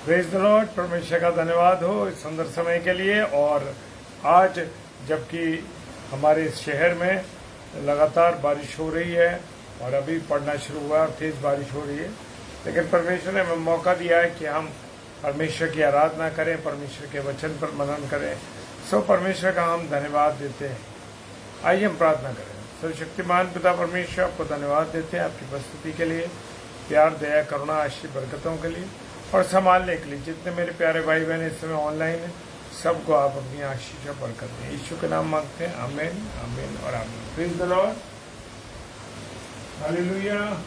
Praise the Lord. परमेश्वर का धन्यवाद हो इस सुंदर समय के लिए। और आज जबकि हमारे शहर में लगातार बारिश हो रही है और अभी पड़ना शुरू हुआ और तेज बारिश हो रही है, लेकिन परमेश्वर ने हमें मौका दिया है कि हम परमेश्वर की आराधना करें, परमेश्वर के वचन पर मनन करें। सो परमेश्वर का हम धन्यवाद देते हैं। आइए हम प्रार्थना करें। सर्वशक्तिमान पिता परमेश्वर, आपको धन्यवाद देते हैं आपकी उपस्थिति के लिए, प्यार, दया, करुणा, आशीष, बरकतों के लिए और संभालने के लिए। जितने मेरे प्यारे भाई बहन इस समय ऑनलाइन हैं, सबको आप अपनी आशीष और बरकत दें। यीशु के नाम मांगते हैं, आमीन, आमीन और आमीन। Praise the Lord, hallelujah.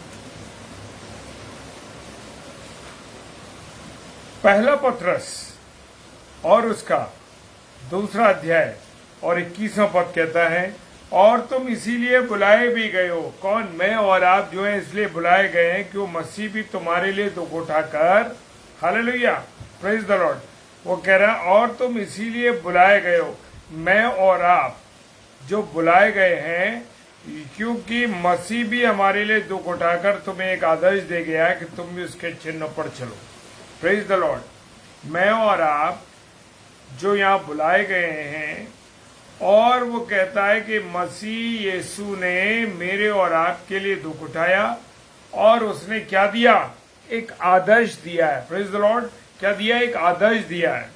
पहला पत्रस और उसका दूसरा अध्याय और 21वां पद कहता है, और तुम इसीलिए बुलाए भी गए हो। कौन? मैं और आप जो है इसलिए बुलाए गए हैं कि वो मसीह भी तुम्हारे लिए दुख उठाकर, हालेलुया, प्रेज द लॉर्ड। वो कह रहा है और तुम इसीलिए बुलाए गए हो, मैं और आप जो बुलाए गए हैं, क्योंकि मसीह भी हमारे लिए दुख उठाकर तुम्हें एक आदर्श दे गया है कि तुम भी उसके चिन्ह पर चलो। Praise the Lord. मैं और आप जो यहाँ बुलाए गए हैं, और वो कहता है कि मसीह यीशु ने मेरे और आपके लिए दुख उठाया और उसने क्या दिया? एक आदर्श दिया है। Praise the Lord. क्या दिया? एक आदर्श दिया है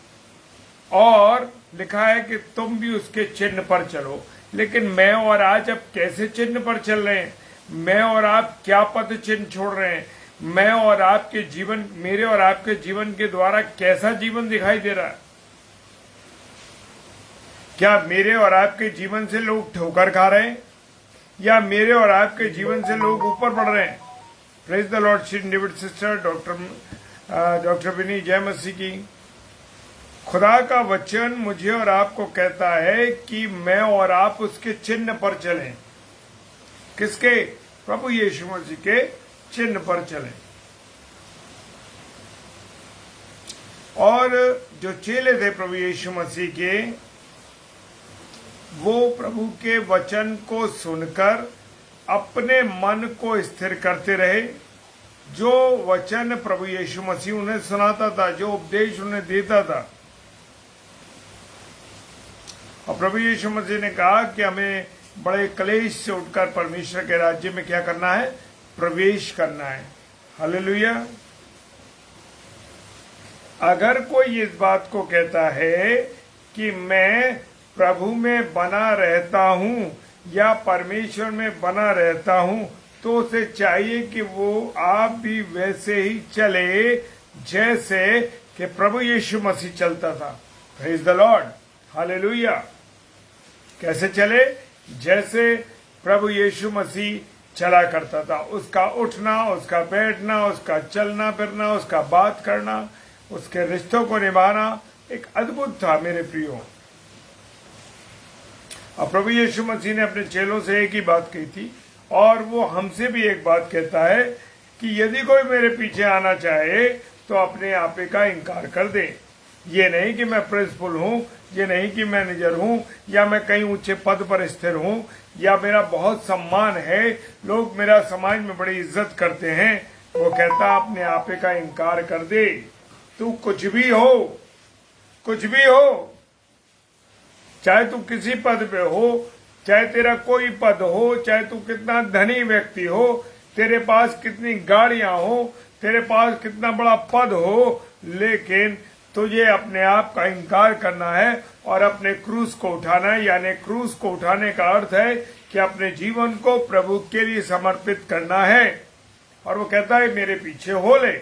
और लिखा है कि तुम भी उसके चिन्ह पर चलो। लेकिन मैं और आज अब कैसे चिन्ह पर चल रहे हैं? मैं और आप क्या पद चिन्ह छोड़ रहे हैं? मैं और आपके जीवन, मेरे और आपके जीवन के द्वारा कैसा जीवन दिखाई दे रहा है? क्या मेरे और आपके जीवन से लोग ठोकर खा रहे हैं या मेरे और आपके जीवन से लोग ऊपर बढ़ रहे हैं? Praise the Lord. Shri David sister, doctor Vinny, जय मसीह की। खुदा का वचन मुझे और आपको कहता है कि मैं और आप उसके चिन्ह पर चलें। किसके? प्रभु यीशु मसीह के चिन्ह पर चलें। और जो चेले थे प्रभु यीशु मसीह के, वो प्रभु के वचन को सुनकर अपने मन को स्थिर करते रहे। जो वचन प्रभु यीशु मसीह उन्हें सुनाता था, जो उपदेश उन्हें देता था, और प्रभु यीशु मसीह ने कहा कि हमें बड़े क्लेश से उठकर परमेश्वर के राज्य में क्या करना है? प्रवेश करना है। हालेलुया। अगर कोई इस बात को कहता है कि मैं प्रभु में बना रहता हूं या परमेश्वर में बना रहता हूं, तो उसे चाहिए कि वो आप भी वैसे ही चले जैसे कि प्रभु यीशु मसीह चलता था। Praise the Lord, hallelujah. कैसे चले? जैसे प्रभु यीशु मसीह चला करता था। उसका उठना, उसका बैठना, उसका चलना फिरना, उसका बात करना, उसके रिश्तों को निभाना एक अद्भुत था मेरे प्रियो। और प्रभु यीशु मसीह ने अपने चेलों से एक ही बात कही थी, और वो हमसे भी एक बात कहता है कि यदि कोई मेरे पीछे आना चाहे तो अपने आपे का इनकार कर दे। ये नहीं कि मैं प्रिंसिपल हूँ, ये नहीं कि मैनेजर हूँ, या मैं कहीं ऊंचे पद पर स्थिर हूँ, या मेरा बहुत सम्मान है, लोग मेरा समाज में बड़ी इज्जत करते हैं। वो कहता अपने आपे का इनकार कर दे। तू कुछ भी हो, कुछ भी हो, चाहे तू किसी पद पे हो, चाहे तेरा कोई पद हो, चाहे तू कितना धनी व्यक्ति हो, तेरे पास कितनी गाड़ियां हो, तेरे पास कितना बड़ा पद हो, लेकिन तुझे अपने आप का इनकार करना है और अपने क्रूस को उठाना है। यानी क्रूस को उठाने का अर्थ है कि अपने जीवन को प्रभु के लिए समर्पित करना है। और वो कहता है मेरे पीछे हो ले।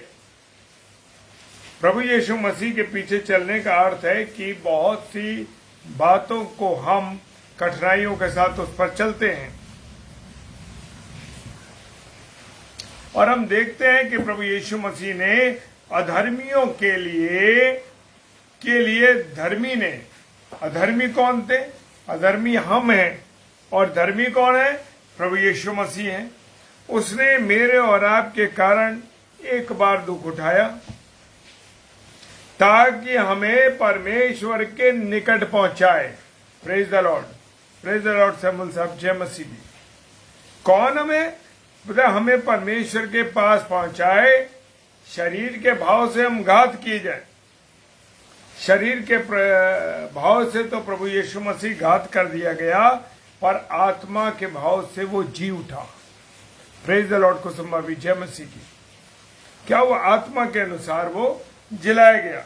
प्रभु यीशु मसीह के पीछे चलने का अर्थ है कि बहुत सी बातों को हम कठिनाइयों के साथ उस पर चलते हैं। और हम देखते हैं कि प्रभु यीशु मसीह ने अधर्मियों के लिए धर्मी ने, अधर्मी कौन थे? अधर्मी हम हैं। और धर्मी कौन है? प्रभु यीशु मसीह है। उसने मेरे और आपके कारण एक बार दुख उठाया ताकि हमें परमेश्वर के निकट पहुंचाए। Praise the Lord, praise the Lord. Samuel साहब, जय मसीह। कौन हमें? हमें परमेश्वर के पास पहुंचाए शरीर के भाव से हम घात किए जाए, शरीर के भाव से तो प्रभु यीशु मसीह घात कर दिया गया, पर आत्मा के भाव से वो जी उठा। प्रेज द लॉर्ड को सुनवा भी जय मसीह की। क्या वो आत्मा के अनुसार वो जिलाया गया।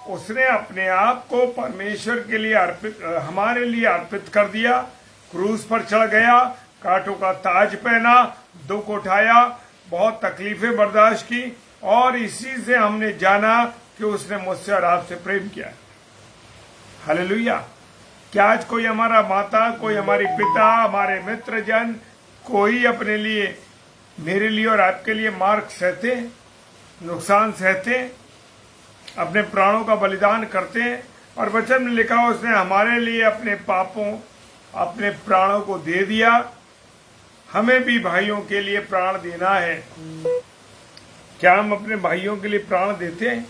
उसने अपने आप को परमेश्वर के लिए हमारे लिए अर्पित कर दिया। क्रूस पर चढ़ गया, कांटों का ताज पहना, दुख उठाया, बहुत तकलीफें बर्दाश्त की, और इसी से हमने जाना कि उसने मुझसे और आपसे प्रेम किया। हालेलुया। क्या आज कोई हमारा माता, कोई हमारी पिता, हमारे मित्र जन, कोई अपने लिए, मेरे लिए और आपके लिए मार्ग सहते, नुकसान सहते, अपने प्राणों का बलिदान करते हैं? और वचन में लिखा, उसने हमारे लिए अपने पापों, अपने प्राणों को दे दिया। हमें भी भाइयों के लिए प्राण देना है। क्या हम अपने भाइयों के लिए प्राण देते हैं?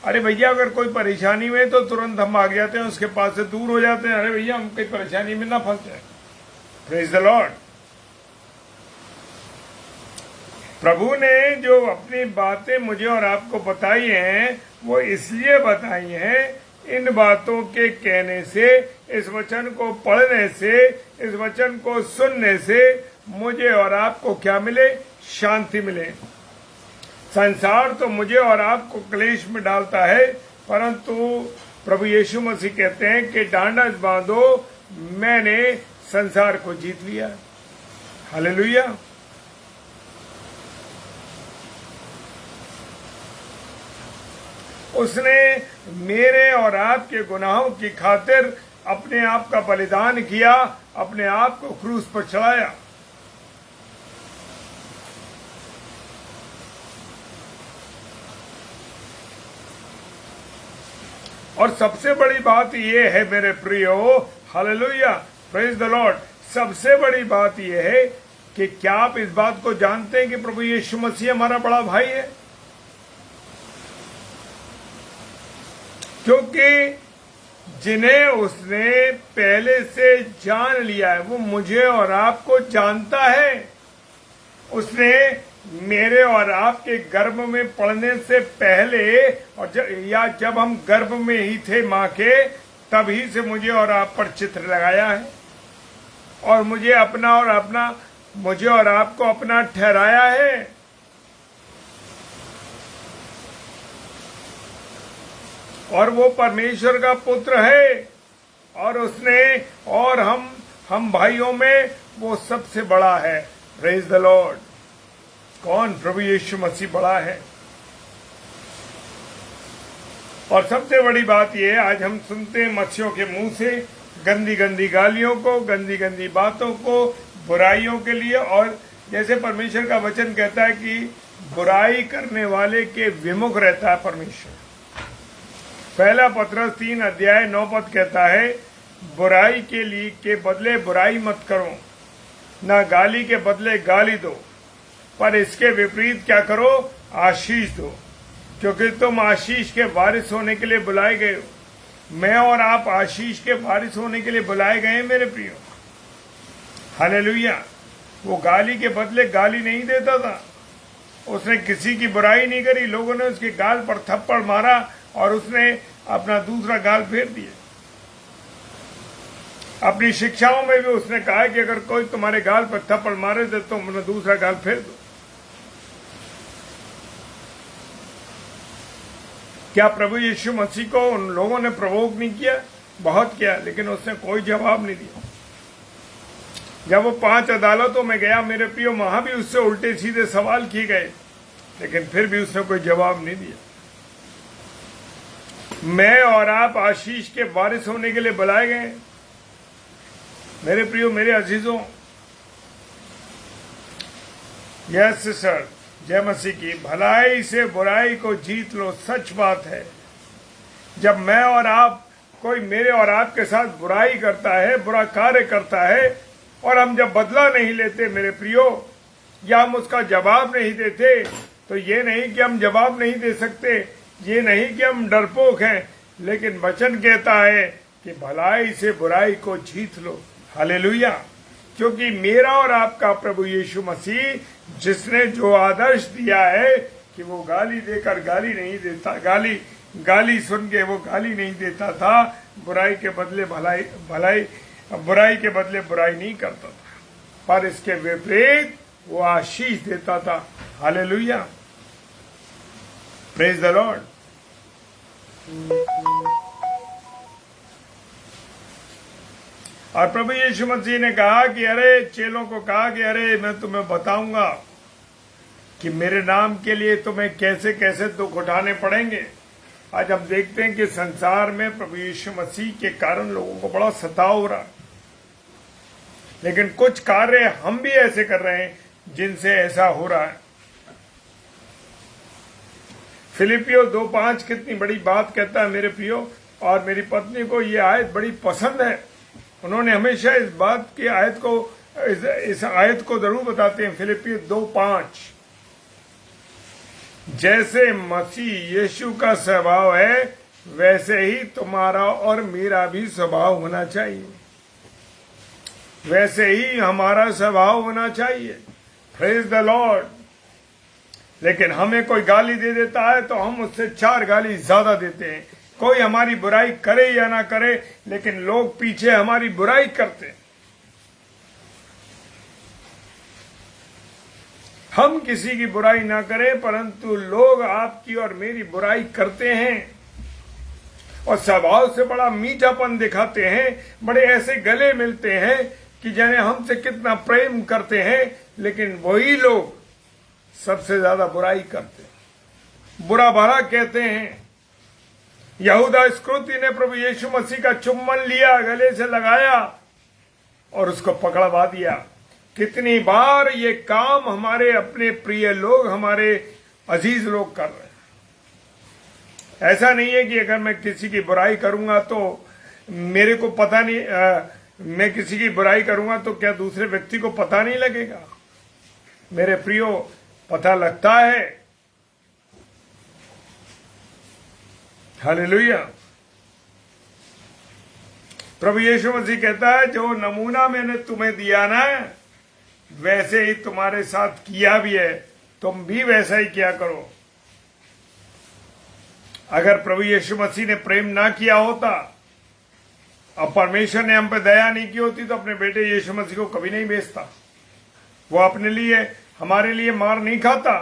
अरे भैया, अगर कोई परेशानी में तो तुरंत हम भाग जाते हैं, उसके पास से दूर हो जाते हैं। अरे भैया, हम कोई परेशानी में ना फंस जाए। Praise the Lord. प्रभु ने जो अपनी बातें मुझे और आपको बताई हैं, वो इसलिए बताई हैं, इन बातों के कहने से, इस वचन को पढ़ने से, इस वचन को सुनने से मुझे और आपको क्या मिले? शांति मिले। संसार तो मुझे और आपको क्लेश में डालता है, परंतु प्रभु यीशु मसीह कहते हैं कि डांडस बांधो, मैंने संसार को जीत लिया। हालेलुया। उसने मेरे और आपके गुनाहों की खातिर अपने आप का बलिदान किया, अपने आप को क्रूस पर चढ़ाया। और सबसे बड़ी बात यह है मेरे प्रियो, हालेलुया, प्रेज द लॉर्ड, सबसे बड़ी बात यह है कि क्या आप इस बात को जानते हैं कि प्रभु यीशु मसीह हमारा बड़ा भाई है? क्योंकि जिन्हें उसने पहले से जान लिया है, वो मुझे और आपको जानता है। उसने मेरे और आपके गर्भ में पड़ने से पहले, और जब हम गर्भ में ही थे माँ के, तभी से मुझे और आप पर चित्र लगाया है, और मुझे और आपको अपना ठहराया है। और वो परमेश्वर का पुत्र है, और उसने, और हम भाइयों में वो सबसे बड़ा है। Praise the Lord. कौन? प्रभु यीशु मसीह बड़ा है। और सबसे बड़ी बात यह, आज हम सुनते हैं मसीहों के मुंह से गंदी गंदी गालियों को, गंदी गंदी बातों को, बुराइयों के लिए। और जैसे परमेश्वर का वचन कहता है कि बुराई करने वाले के विमुख रहता है परमेश्वर। पहला पत्रस 3:9 कहता है, बुराई के बदले बुराई मत करो, ना गाली के बदले गाली दो, पर इसके विपरीत क्या करो? आशीष दो, क्योंकि तुम आशीष के वारिस होने के लिए बुलाए गए हो। मैं और आप आशीष के वारिस होने के लिए बुलाए गए हैं मेरे प्रियो। हालेलुया। वो गाली के बदले गाली नहीं देता था। उसने किसी की बुराई नहीं करी। लोगों ने उसके गाल पर थप्पड़ मारा और उसने अपना दूसरा गाल फेर दिया। अपनी शिक्षाओं में भी उसने कहा कि अगर कोई तुम्हारे गाल पर थप्पड़ मारे तो तुम अपना दूसरा गाल फेर दो। क्या प्रभु यीशु मसीह को उन लोगों ने प्रवोक नहीं किया? बहुत किया, लेकिन उसने कोई जवाब नहीं दिया। जब वो 5 अदालतों में गया मेरे प्रियो, वहां भी उससे उल्टे सीधे सवाल किए गए, लेकिन फिर भी उसने कोई जवाब नहीं दिया। मैं और आप आशीष के वारिस होने के लिए बुलाए गए मेरे प्रियो, मेरे अजीजों। यस सर, जय मसीह की। भलाई से बुराई को जीत लो, सच बात है। जब मैं और आप, कोई मेरे और आपके साथ बुराई करता है, बुरा कार्य करता है, और हम जब बदला नहीं लेते मेरे प्रियो, या हम उसका जवाब नहीं देते, तो ये नहीं कि हम जवाब नहीं दे सकते, ये नहीं कि हम डरपोक हैं, लेकिन वचन कहता है कि भलाई से बुराई को जीत लो। हालेलुया। क्योंकि मेरा और आपका प्रभु यीशु मसीह जिसने जो आदर्श दिया है कि वो गाली देकर गाली नहीं देता, गाली सुन के वो गाली नहीं देता था, बुराई के बदले बुराई के बदले बुराई नहीं करता था, पर इसके विपरीत वो आशीष देता था। Hallelujah, praise the Lord. और प्रभु यीशु मसीह ने कहा कि अरे, चेलों को कहा कि अरे, मैं तुम्हें बताऊंगा कि मेरे नाम के लिए तुम्हें कैसे कैसे दुख उठाने पड़ेंगे। आज हम देखते हैं कि संसार में प्रभु यीशु मसीह के कारण लोगों को बड़ा सताव हो रहा है, लेकिन कुछ कार्य हम भी ऐसे कर रहे हैं जिनसे ऐसा हो रहा है। फिलिपियो 2:5 कितनी बड़ी बात कहता है मेरे प्रियो, और मेरी पत्नी को ये आयत बड़ी पसंद है। उन्होंने हमेशा इस बात की आयत को इस आयत को जरूर बताते हैं। फिलिपियो 2:5, जैसे मसीह यीशु का स्वभाव है वैसे ही तुम्हारा और मेरा भी स्वभाव होना चाहिए, वैसे ही हमारा स्वभाव होना चाहिए। Praise the Lord. लेकिन हमें कोई गाली दे देता है तो हम उससे 4 गाली ज्यादा देते हैं। कोई हमारी बुराई करे या ना करे, लेकिन लोग पीछे हमारी बुराई करते हैं। हम किसी की बुराई ना करें, परंतु लोग आपकी और मेरी बुराई करते हैं और स्वभाव से बड़ा मीठापन दिखाते हैं, बड़े ऐसे गले मिलते हैं कि जाने हमसे कितना प्रेम करते हैं, लेकिन वही लोग सबसे ज्यादा बुराई करते हैं, बुरा भला कहते हैं। यहूदा इस्करियोती ने प्रभु यीशु मसीह का चुम्बन लिया, गले से लगाया और उसको पकड़वा दिया। कितनी बार ये काम हमारे अपने प्रिय लोग, हमारे अजीज लोग कर रहे हैं। ऐसा नहीं है कि अगर मैं किसी की बुराई करूंगा तो मेरे को पता नहीं, मैं किसी की बुराई करूंगा तो क्या दूसरे व्यक्ति को पता नहीं लगेगा? मेरे प्रियो, पता लगता है। हालेलुया। प्रभु यीशु मसीह कहता है, जो नमूना मैंने तुम्हें दिया ना, वैसे ही तुम्हारे साथ किया भी है, तुम भी वैसा ही किया करो। अगर प्रभु यीशु मसीह ने प्रेम ना किया होता और परमेश्वर ने हम पे दया नहीं की होती तो अपने बेटे यीशु मसीह को कभी नहीं भेजता। वो अपने लिए, हमारे लिए मार नहीं खाता।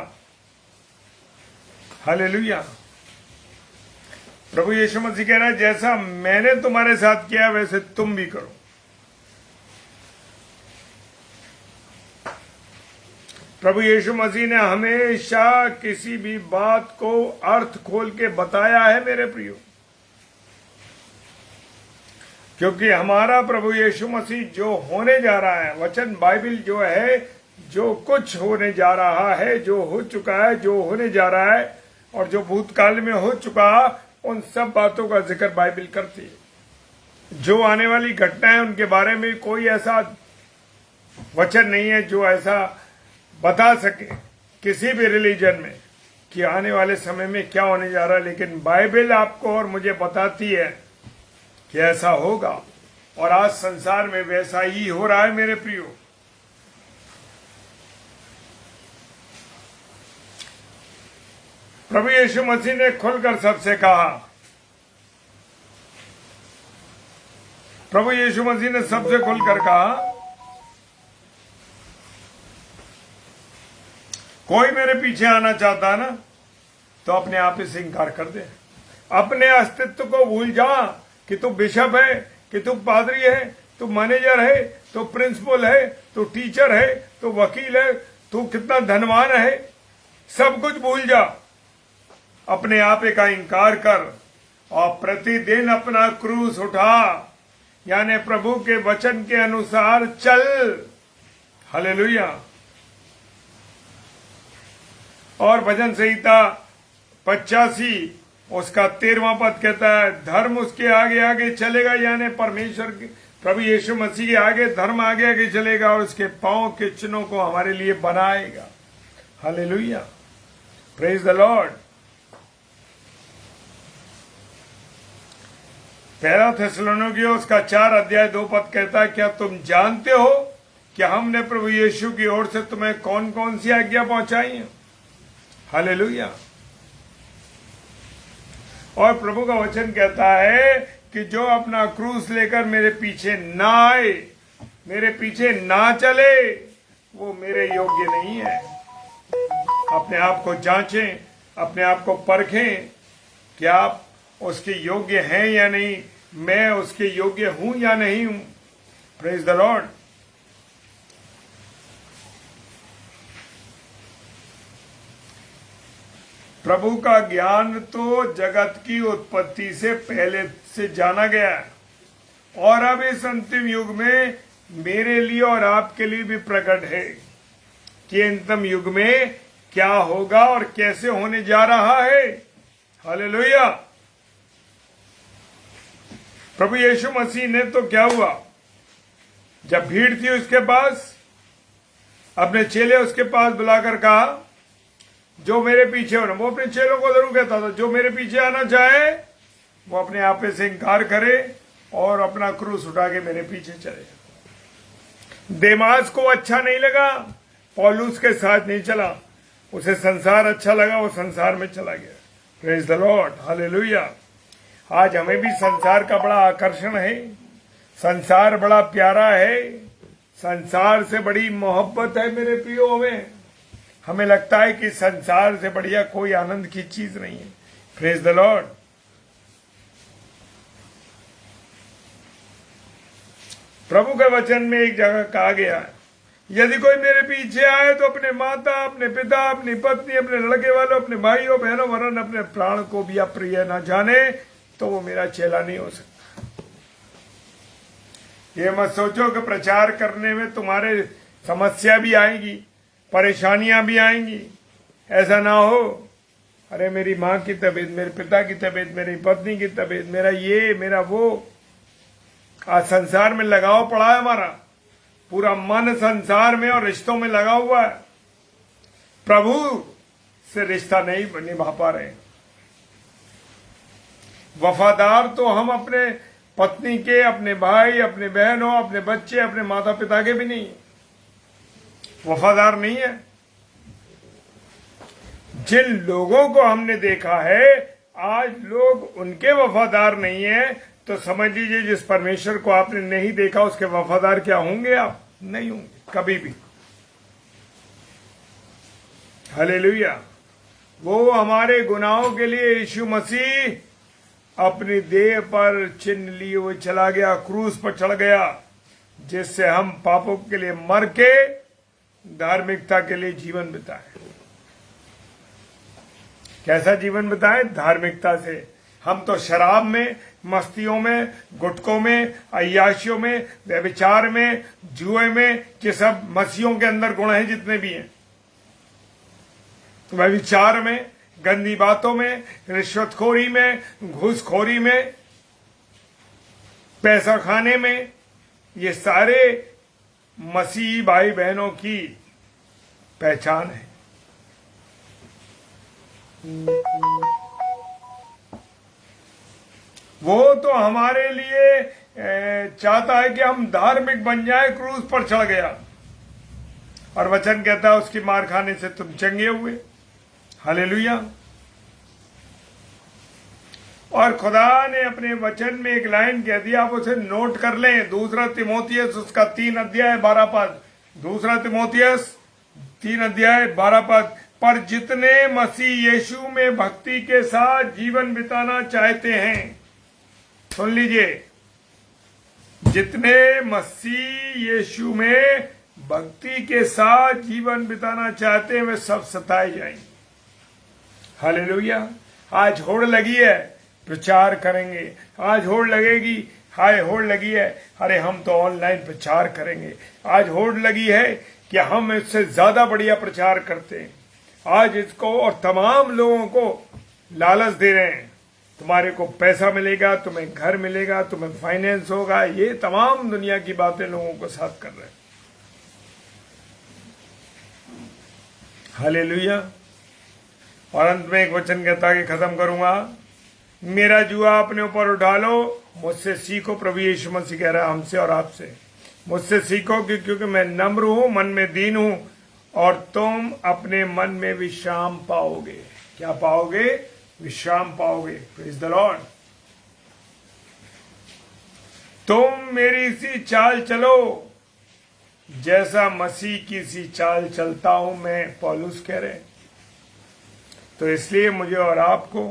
हालेलुया। प्रभु यीशु मसीह कह रहा है, जैसा मैंने तुम्हारे साथ किया वैसे तुम भी करो। प्रभु यीशु मसीह ने हमेशा किसी भी बात को अर्थ खोल के बताया है मेरे प्रियो, क्योंकि हमारा प्रभु यीशु मसीह जो होने जा रहा है, वचन बाइबल जो है, जो कुछ होने जा रहा है, जो हो चुका है, जो होने जा रहा है और जो भूतकाल में हो चुका, उन सब बातों का जिक्र बाइबल करती है। जो आने वाली घटना है उनके बारे में कोई ऐसा वचन नहीं है जो ऐसा बता सके किसी भी रिलीजन में कि आने वाले समय में क्या होने जा रहा है, लेकिन बाइबल आपको और मुझे बताती है कि ऐसा होगा। और आज संसार में वैसा ही हो रहा है मेरे प्रियो। प्रभु यीशु मसीह ने खुलकर सबसे कहा, प्रभु यीशु मसीह ने सबसे खुलकर कहा, कोई मेरे पीछे आना चाहता है ना, तो अपने आप ही से इंकार कर दे। अपने अस्तित्व को भूल जा कि तू बिशप है, कि तू पादरी है, तू मैनेजर है, तू प्रिंसिपल है, तू टीचर है, तू वकील है, तू कितना धनवान है, सब कुछ भूल जा। अपने आप का इंकार कर और प्रतिदिन अपना क्रूस उठा, यानी प्रभु के वचन के अनुसार चल। हालेलुया। और भजन संहिता 85 उसका 13वां पद कहता है, धर्म उसके आगे आगे चलेगा, यानी परमेश्वर के प्रभु यीशु मसीह के आगे धर्म आगे आगे चलेगा और उसके पांव के चिन्हों को हमारे लिए बनाएगा। Hallelujah, praise the Lord. पहला थिस्सलुनीकियों उसका 4 अध्याय 2 पद कहता है, क्या तुम जानते हो कि हमने प्रभु यीशु की ओर से तुम्हें कौन कौन सी आज्ञा पहुंचाई है। हालेलुया। और प्रभु का वचन कहता है कि जो अपना क्रूस लेकर मेरे पीछे ना आए, मेरे पीछे ना चले, वो मेरे योग्य नहीं है। अपने आप को जांचें, अपने आप को परखें कि आप उसके योग्य हैं या नहीं, मैं उसके योग्य हूं या नहीं हूं। Praise the Lord. प्रभु का ज्ञान तो जगत की उत्पत्ति से पहले से जाना गया है और अब इस अंतिम युग में मेरे लिए और आपके लिए भी प्रकट है कि अंतिम युग में क्या होगा और कैसे होने जा रहा है। हालेलुया। प्रभु यीशु मसीह ने तो क्या हुआ, जब भीड़ थी उसके पास, अपने चेले उसके पास बुलाकर कहा जो मेरे पीछे होना, वो अपने चेलों को जरूर कहता था जो मेरे पीछे आना चाहे वो अपने आप से इंकार करे और अपना क्रूस उठा के मेरे पीछे चले। देमास को अच्छा नहीं लगा, पौलुस के साथ नहीं चला, उसे संसार अच्छा लगा, वो संसार में चला गया। Praise the Lord. हालेलुया। आज हमें भी संसार का बड़ा आकर्षण है, संसार बड़ा प्यारा है, संसार से बड़ी मोहब्बत है मेरे प्रियो। हमें लगता है कि संसार से बढ़िया कोई आनंद की चीज नहीं है। Praise the Lord. प्रभु के वचन में एक जगह कहा गया है, यदि कोई मेरे पीछे आए तो अपने माता, अपने पिता, अपनी पत्नी, अपने लड़के वालों, अपने भाइयों बहनों, वरन अपने प्राण को भी अप्रिय न जाने तो वो मेरा चेला नहीं हो सकता। ये मत सोचो कि प्रचार करने में तुम्हारे समस्या भी आएगी, परेशानियां भी आएंगी। ऐसा ना हो, अरे मेरी माँ की तबीयत, मेरे पिता की तबीयत, मेरी पत्नी की तबीयत, मेरा ये मेरा वो। आज संसार में लगाव पड़ा है, हमारा पूरा मन संसार में और रिश्तों में लगा हुआ है। प्रभु से रिश्ता नहीं निभा पा रहे। वफादार तो हम अपने पत्नी के, अपने भाई, अपने बहनों, अपने बच्चे, अपने माता पिता के भी नहीं, वफादार नहीं है। जिन लोगों को हमने देखा है आज लोग उनके वफादार नहीं है, तो समझ लीजिए जिस परमेश्वर को आपने नहीं देखा उसके वफादार क्या होंगे आप? नहीं होंगे कभी भी। हालेलुया। वो हमारे गुनाहों के लिए यीशु मसीह अपनी देह पर चिन्ह लिए हुए चला गया, क्रूस पर चढ़ गया, जिससे हम पापों के लिए मर के धार्मिकता के लिए जीवन बिताए। कैसा जीवन बिताए? धार्मिकता से। हम तो शराब में, मस्तियों में, गुटकों में, अय्याशियों में, व्यभिचार में, जुए में, ये सब मसीहों के अंदर गुण हैं जितने भी हैं। व्यभिचार में, गंदी बातों में, रिश्वतखोरी में, घूसखोरी में, पैसा खाने में, ये सारे मसीही भाई बहनों की पहचान है। वो तो हमारे लिए चाहता है कि हम धार्मिक बन जाए, क्रूस पर चढ़ गया और वचन कहता है उसकी मार खाने से तुम चंगे हुए। हालेलुया। और खुदा ने अपने वचन में एक लाइन कह दिया, आप उसे नोट कर लें, दूसरा तिमोथियस उसका 3 अध्याय 12 पद, दूसरा तिमोथियस 3 अध्याय 12 पद, पर जितने मसीह यीशु में भक्ति के साथ जीवन बिताना चाहते हैं, सुन लीजिए, जितने मसीह यीशु में भक्ति के साथ जीवन बिताना चाहते हैं वे सब सताए जाएंगे। हालेलुया। आज होड़ लगी है, प्रचार करेंगे। आज होड़ लगेगी, हाय होड़ लगी है, अरे हम तो ऑनलाइन प्रचार करेंगे। आज होड़ लगी है कि हम इससे ज्यादा बढ़िया प्रचार करते हैं। आज इसको और तमाम लोगों को लालच दे रहे हैं, तुम्हारे को पैसा मिलेगा, तुम्हें घर मिलेगा, तुम्हें फाइनेंस होगा, ये तमाम दुनिया की बातें लोगों को साथ कर रहे हैं। हालेलुया। और अंत में एक वचन कहता कि खत्म करूंगा, मेरा जुआ अपने ऊपर उठा लो, मुझसे सीखो। प्रभु यीशु मसीह कह रहा है हमसे और आपसे मुझसे सीखो कि क्योंकि मैं नम्र हूं, मन में दीन हूं, और तुम अपने मन में विश्राम पाओगे। क्या पाओगे? विश्राम पाओगे। Praise the Lord. तुम मेरी सी चाल चलो जैसा मसीह की सी चाल चलता हूं मैं, पौलुस कह रहे। तो इसलिए मुझे और आपको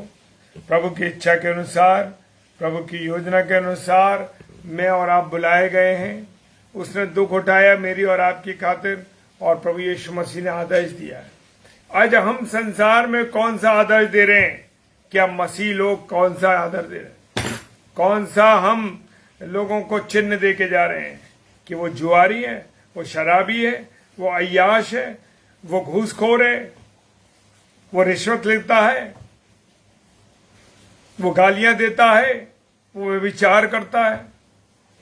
प्रभु की इच्छा के अनुसार, प्रभु की योजना के अनुसार मैं और आप बुलाए गए हैं। उसने दुख उठाया मेरी और आपकी खातिर, और प्रभु यीशु मसीह ने आदर्श दिया है। आज हम संसार में कौन सा आदर्श दे रहे हैं? क्या मसीह लोग कौन सा आदर दे रहे हैं? कौन सा हम लोगों को चिन्ह दे के जा रहे हैं कि वो जुआरी है, वो शराबी है, वो अय्याश है, वो घूसखोर है, वो रिश्वत लेता है, वो गालियां देता है, वो विचार करता है,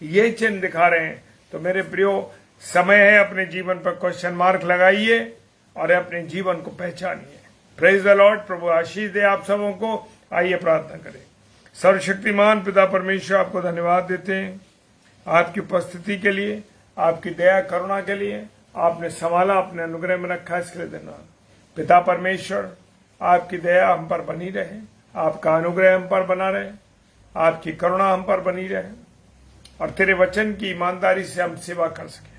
ये चिन्ह दिखा रहे हैं। तो मेरे प्रियो, समय है अपने जीवन पर क्वेश्चन मार्क लगाइए और अपने जीवन को पहचानिए। Praise the Lord. प्रभु आशीष दे आप सबों को। आइए प्रार्थना करें। सर्वशक्तिमान पिता परमेश्वर, आपको धन्यवाद देते हैं आपकी उपस्थिति के लिए, आपकी दया करुणा के लिए। आपने संभाला, अपने अनुग्रह में रखा, इसके लिए धन्यवाद। पिता परमेश्वर, आपकी दया हम पर बनी रहे, आपका अनुग्रह हम पर बना रहे, आपकी करुणा हम पर बनी रहे, और तेरे वचन की ईमानदारी से हम सेवा कर सके।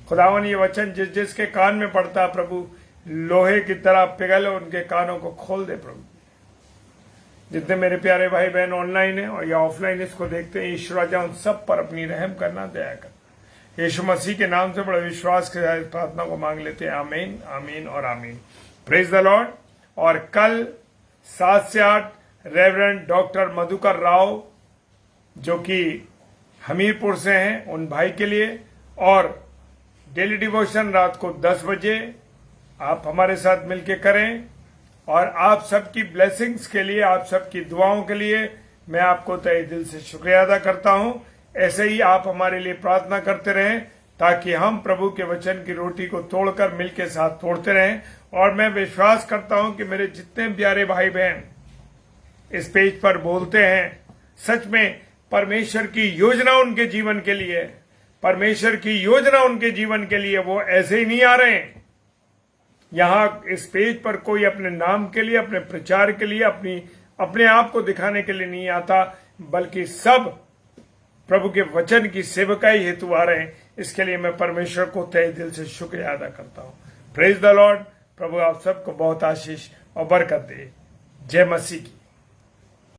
खुदावन, ये वचन जिस जिसके कान में पड़ता है प्रभु, लोहे की तरह पिघल उनके कानों को खोल दे प्रभु। जितने मेरे प्यारे भाई बहन ऑनलाइन है और या ऑफलाइन इसको देखते हैं, ईश्वर राजा उन सब पर अपनी रहम करना, दया कर। यीशु मसीह के नाम से बड़े विश्वास के साथ प्रार्थना को मांग लेते हैं। आमीन, आमीन और आमीन। Praise the Lord. और कल 7 से 8 रेवरेंड डॉक्टर मधुकर राव, जो कि हमीरपुर से हैं, उन भाई के लिए, और डेली डिवोशन रात को 10 बजे आप हमारे साथ मिलके करें। और आप सबकी ब्लेसिंग्स के लिए, आप सबकी दुआओं के लिए मैं आपको तहे दिल से शुक्रिया अदा करता हूं। ऐसे ही आप हमारे लिए प्रार्थना करते रहें ताकि हम प्रभु के वचन की रोटी को तोड़कर मिलके साथ तोड़ते रहें। और मैं विश्वास करता हूं कि मेरे जितने प्यारे भाई बहन इस पेज पर बोलते हैं, सच में परमेश्वर की योजना उनके जीवन के लिए, परमेश्वर की योजना उनके जीवन के लिए, वो ऐसे ही नहीं आ रहे हैं यहां इस पेज पर। कोई अपने नाम के लिए, अपने प्रचार के लिए, अपने आप को दिखाने के लिए नहीं आता, बल्कि सब प्रभु के वचन की सेवकाई हेतु आ रहे हैं। इसके लिए मैं परमेश्वर को तहे दिल से शुक्रिया अदा करता हूं। Praise the Lord. प्रभु आप सबको बहुत आशीष और बरकत दे। जय मसीह की।